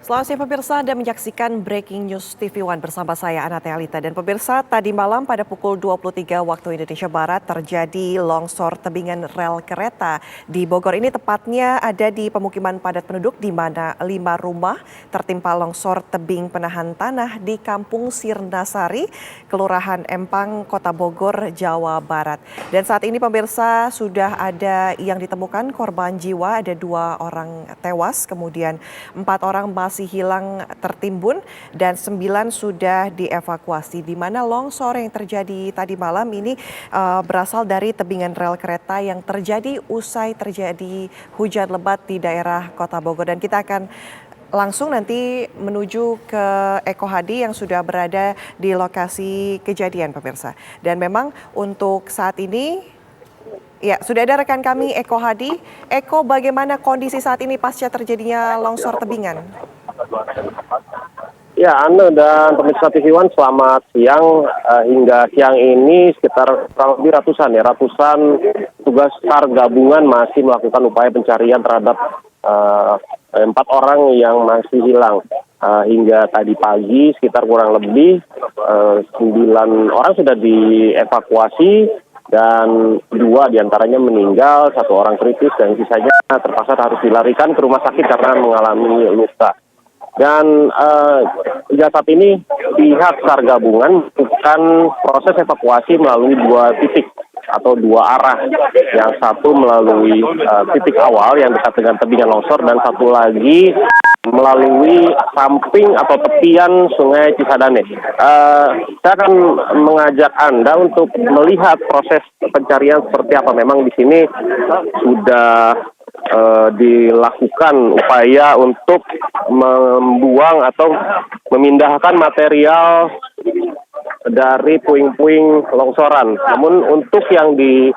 Selamat siang pemirsa, Anda menyaksikan Breaking News TV One bersama saya Ana Tealita. Dan pemirsa, tadi malam pada pukul 23 waktu Indonesia Barat terjadi longsor tebingan rel kereta di Bogor. Ini tepatnya ada di pemukiman padat penduduk di mana 5 rumah tertimpa longsor tebing penahan tanah di Kampung Sirnasari, Kelurahan Empang, Kota Bogor, Jawa Barat. Dan saat ini pemirsa sudah ada yang ditemukan korban jiwa, ada 2 orang tewas, kemudian 4 orang masih hilang tertimbun dan 9 sudah dievakuasi. Di mana longsor yang terjadi tadi malam ini berasal dari tebingan rel kereta yang terjadi usai terjadi hujan lebat di daerah Kota Bogor. Dan kita akan langsung nanti menuju ke Eko Hadi yang sudah berada di lokasi kejadian pemirsa. Dan memang untuk saat ini ya, sudah ada rekan kami Eko Hadi. Eko, bagaimana kondisi saat ini pasca terjadinya longsor tebingan? Ya, Ana dan pemirsa TV One, selamat siang. Hingga siang ini sekitar kurang lebih ratusan tugas SAR gabungan masih melakukan upaya pencarian terhadap 4 orang yang masih hilang. Hingga tadi pagi sekitar kurang lebih 9 orang sudah dievakuasi dan 2 diantaranya meninggal, 1 orang kritis dan sisanya terpaksa harus dilarikan ke rumah sakit karena mengalami luka. Dan hingga saat ini pihak SAR gabungan melakukan proses evakuasi melalui 2 titik atau 2 arah. Yang satu melalui titik awal yang dekat dengan tebingan longsor dan satu lagi melalui samping atau tepian Sungai Cisadane. Saya akan mengajak Anda untuk melihat proses pencarian seperti apa. Memang di sini sudah dilakukan upaya untuk membuang atau memindahkan material dari puing-puing longsoran. Namun untuk yang di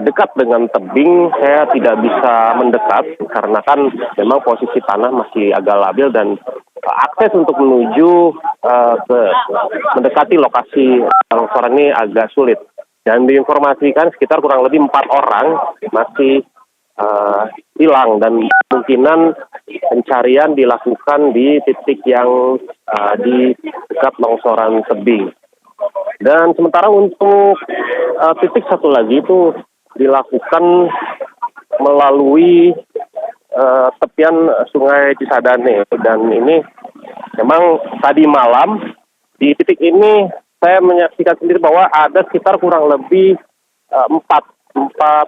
dekat dengan tebing saya tidak bisa mendekat karena kan memang posisi tanah masih agak labil dan akses untuk menuju mendekati lokasi longsoran ini agak sulit. Dan diinformasikan sekitar kurang lebih 4 orang masih hilang dan kemungkinan pencarian dilakukan di titik yang di dekat longsoran tebing. Dan sementara untuk titik satu lagi itu dilakukan melalui tepian Sungai Cisadane. Dan ini memang tadi malam di titik ini saya menyaksikan sendiri bahwa ada sekitar kurang lebih 4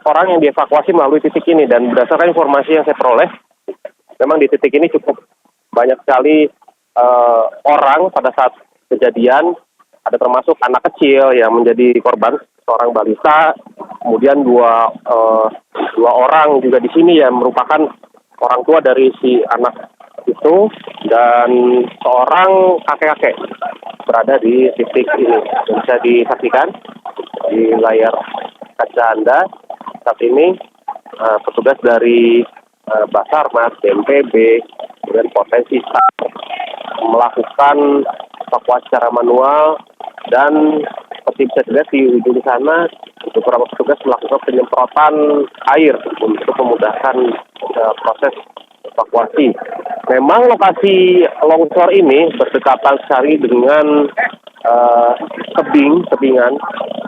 orang yang dievakuasi melalui titik ini. Dan berdasarkan informasi yang saya peroleh, memang di titik ini cukup banyak sekali orang pada saat kejadian. Ada termasuk anak kecil yang menjadi korban, seorang balita, kemudian dua orang juga di sini yang merupakan orang tua dari si anak itu, dan seorang kakek-kakek berada di titik ini. Bisa disaksikan di layar kaca Anda saat ini petugas dari Basarnas, BNPB, kemudian potensi melakukan evakuasi secara manual. Dan seperti bisa dilihat di ujung sana beberapa petugas melakukan penyemprotan air untuk memudahkan proses evakuasi. Memang lokasi longsor ini berdekatan sekali dengan tebingan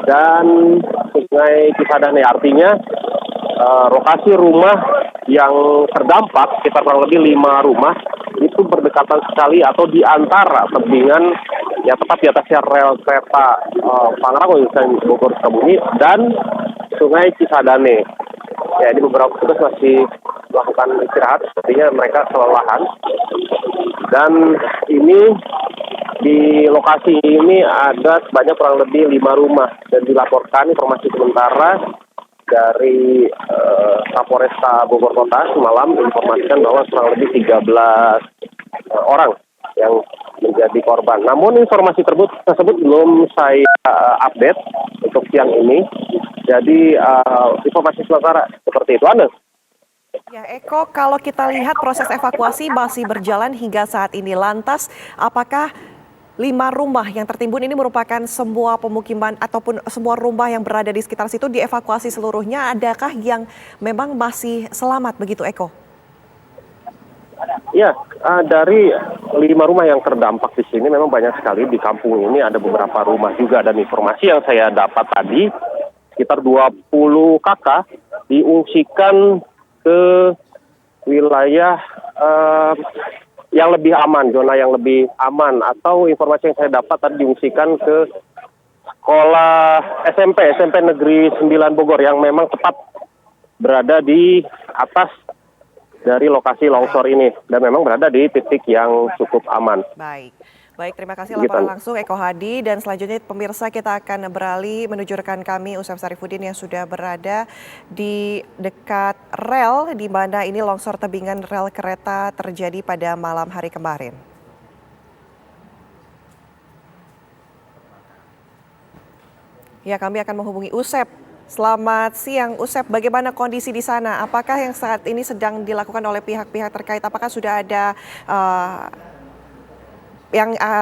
dan Sungai Cisadane. Artinya lokasi rumah yang terdampak sekitar kurang lebih 5 rumah itu berdekatan sekali atau di antara tebingan yang tepat di atasnya rel kereta Pangrango Bogor Sukabumi dan Sungai Cisadane. Ya, ini beberapa petugas masih melakukan istirahat, sepertinya mereka kelelahan. Dan ini di lokasi ini ada sebanyak kurang lebih 5 rumah dan dilaporkan informasi sementara dari Kapolresta Bogor Kota semalam informasikan bahwa kurang lebih 13 orang yang menjadi korban. Namun informasi tersebut belum saya update untuk siang ini. Jadi informasi sementara seperti itu, Anda. Ya, Eko, kalau kita lihat proses evakuasi masih berjalan hingga saat ini. Lantas, apakah 5 rumah yang tertimbun ini merupakan semua pemukiman ataupun semua rumah yang berada di sekitar situ dievakuasi seluruhnya? Adakah yang memang masih selamat begitu, Eko? Ya, dari 5 rumah yang terdampak di sini memang banyak sekali di kampung ini ada beberapa rumah juga, dan informasi yang saya dapat tadi sekitar 20 kakak diungsikan ke wilayah yang lebih aman, zona yang lebih aman, atau informasi yang saya dapat tadi diungsikan ke sekolah SMP Negeri 9 Bogor yang memang tepat berada di atas dari lokasi longsor ini dan memang berada di titik yang cukup aman. Baik, terima kasih laporan langsung Eko Hadi, dan selanjutnya pemirsa kita akan beralih menuju rekan kami Usep Sarifudin yang sudah berada di dekat rel di mana ini longsor tebingan rel kereta terjadi pada malam hari kemarin. Ya, kami akan menghubungi Usep. Selamat siang, Usep. Bagaimana kondisi di sana? Apakah yang saat ini sedang dilakukan oleh pihak-pihak terkait? Apakah sudah ada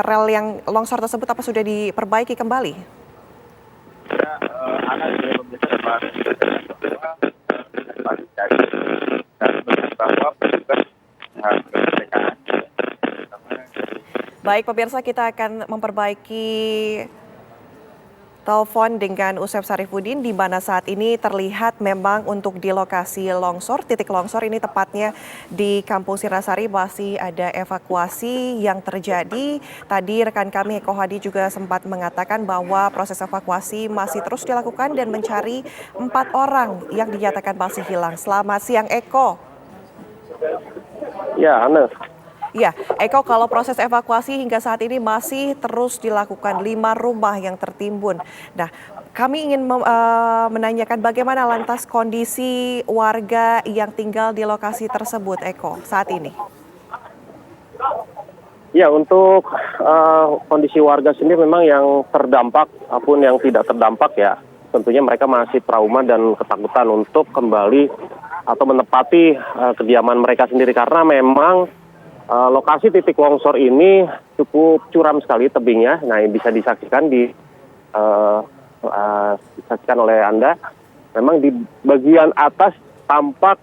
rel yang longsor tersebut apa sudah diperbaiki kembali? Baik, pemirsa, kita akan memperbaiki telepon dengan Usep Sarifudin, di mana saat ini terlihat memang untuk di lokasi longsor, titik longsor ini tepatnya di Kampung Sirnasari masih ada evakuasi yang terjadi. Tadi rekan kami Eko Hadi juga sempat mengatakan bahwa proses evakuasi masih terus dilakukan dan mencari 4 orang yang dinyatakan masih hilang. Selamat siang, Eko. Ya, Ana. Ya, Eko, kalau proses evakuasi hingga saat ini masih terus dilakukan, 5 rumah yang tertimbun. Nah, kami ingin menanyakan bagaimana lantas kondisi warga yang tinggal di lokasi tersebut, Eko, saat ini? Ya, untuk kondisi warga sendiri memang yang terdampak maupun yang tidak terdampak ya, tentunya mereka masih trauma dan ketakutan untuk kembali atau menepati kediaman mereka sendiri, karena memang lokasi titik longsor ini cukup curam sekali tebingnya. Nah, yang bisa disaksikan disaksikan oleh Anda, memang di bagian atas tampak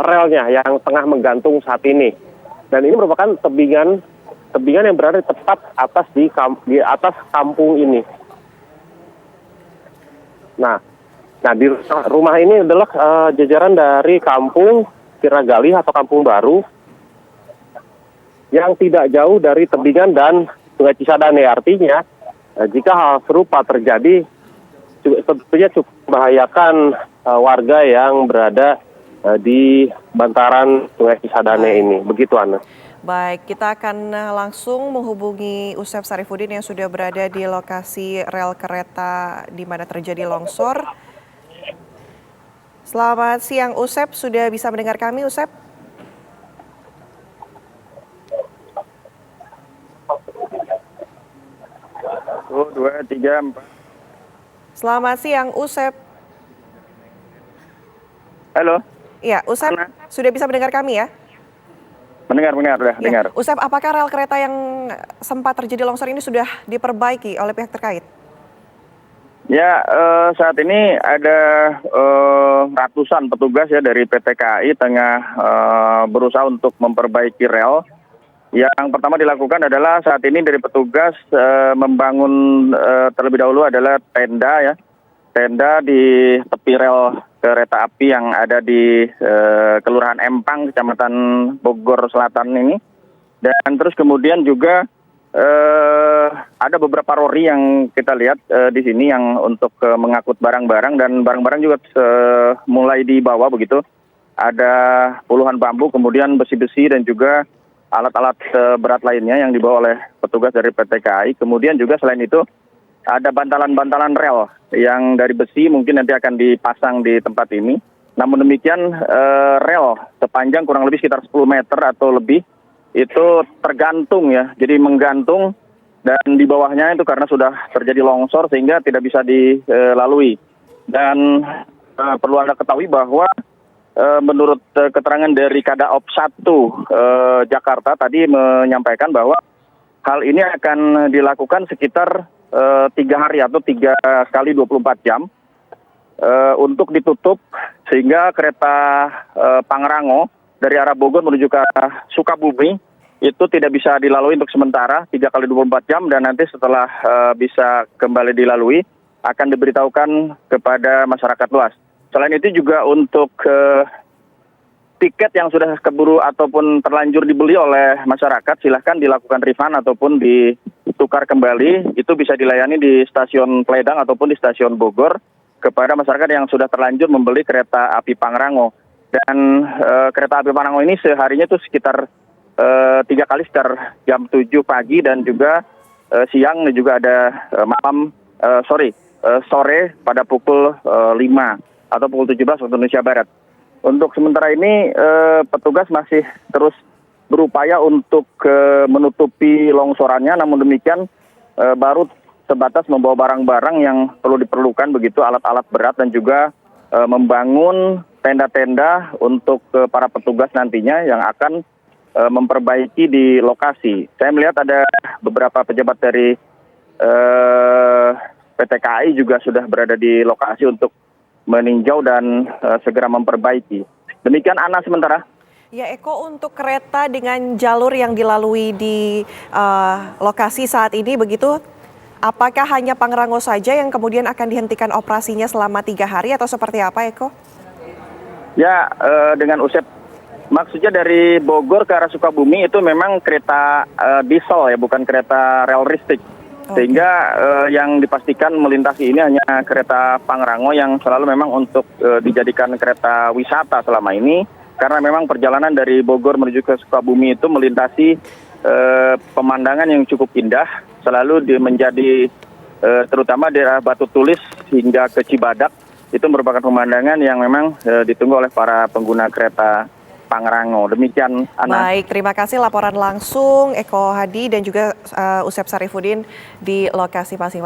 relnya yang tengah menggantung saat ini. Dan ini merupakan tebingan yang berada tepat atas di atas kampung ini. Nah, di rumah ini adalah jajaran dari kampung Siragali atau Kampung Baru yang tidak jauh dari tebingan dan Sungai Cisadane. Artinya, jika hal serupa terjadi, tentunya cukup membahayakan warga yang berada di bantaran Sungai Cisadane ini. Begitu, Ana. Baik, kita akan langsung menghubungi Usep Sarifudin yang sudah berada di lokasi rel kereta di mana terjadi longsor. Selamat siang, Usep. Sudah bisa mendengar kami, Usep? Dua, tiga, empat. Selamat siang, Usep. Halo. Ya, Usep, sudah bisa mendengar kami ya? Mendengar, udah ya. dengar. Usep, apakah rel kereta yang sempat terjadi longsor ini sudah diperbaiki oleh pihak terkait? Ya, saat ini ada ratusan petugas ya dari PT KAI tengah berusaha untuk memperbaiki rel. Yang pertama dilakukan adalah saat ini dari petugas membangun terlebih dahulu adalah tenda ya. Tenda di tepi rel kereta api yang ada di Kelurahan Empang, Kecamatan Bogor Selatan ini. Dan terus kemudian juga ada beberapa rori yang kita lihat di sini yang untuk mengangkut barang-barang, dan barang-barang juga mulai dibawa begitu. Ada puluhan bambu, kemudian besi-besi dan juga alat-alat berat lainnya yang dibawa oleh petugas dari PT KAI. Kemudian juga selain itu ada bantalan-bantalan rel yang dari besi mungkin nanti akan dipasang di tempat ini. Namun demikian rel sepanjang kurang lebih sekitar 10 meter atau lebih itu tergantung ya. Jadi menggantung, dan di bawahnya itu karena sudah terjadi longsor sehingga tidak bisa dilalui. Dan perlu Anda ketahui bahwa menurut keterangan dari Kadaop 1 Jakarta tadi menyampaikan bahwa hal ini akan dilakukan sekitar 3 hari atau 3 kali 24 jam untuk ditutup sehingga kereta Pangrango dari arah Bogor menuju ke arah Sukabumi itu tidak bisa dilalui untuk sementara 3 kali 24 jam dan nanti setelah bisa kembali dilalui akan diberitahukan kepada masyarakat luas. Selain itu juga untuk tiket yang sudah keburu ataupun terlanjur dibeli oleh masyarakat, silahkan dilakukan refund ataupun ditukar kembali. Itu bisa dilayani di stasiun Pledang ataupun di stasiun Bogor kepada masyarakat yang sudah terlanjur membeli kereta api Pangrango. Dan kereta api Pangrango ini seharinya itu sekitar 3 kali sekitar jam 7 pagi dan juga siang dan juga ada sore pada pukul 5 atau pukul 17 waktu Indonesia Barat. Untuk sementara ini petugas masih terus berupaya untuk menutupi longsorannya, namun demikian baru sebatas membawa barang-barang yang perlu diperlukan begitu, alat-alat berat dan juga membangun tenda-tenda untuk para petugas nantinya yang akan memperbaiki di lokasi. Saya melihat ada beberapa pejabat dari PT KAI juga sudah berada di lokasi untuk meninjau dan segera memperbaiki. Demikian Ana sementara. Ya Eko, untuk kereta dengan jalur yang dilalui di lokasi saat ini begitu, apakah hanya Pangrango saja yang kemudian akan dihentikan operasinya selama 3 hari atau seperti apa Eko? Ya, dengan Usep, maksudnya dari Bogor ke arah Sukabumi itu memang kereta diesel ya, bukan kereta rel listrik. Sehingga yang dipastikan melintasi ini hanya kereta Pangrango yang selalu memang untuk dijadikan kereta wisata selama ini. Karena memang perjalanan dari Bogor menuju ke Sukabumi itu melintasi pemandangan yang cukup indah. Selalu menjadi terutama daerah Batu Tulis hingga ke Cibadak. Itu merupakan pemandangan yang memang ditunggu oleh para pengguna kereta Pangrango. Demikian, Ana. Baik, terima kasih laporan langsung Eko Hadi dan juga Usep Sarifudin di lokasi masing-masing.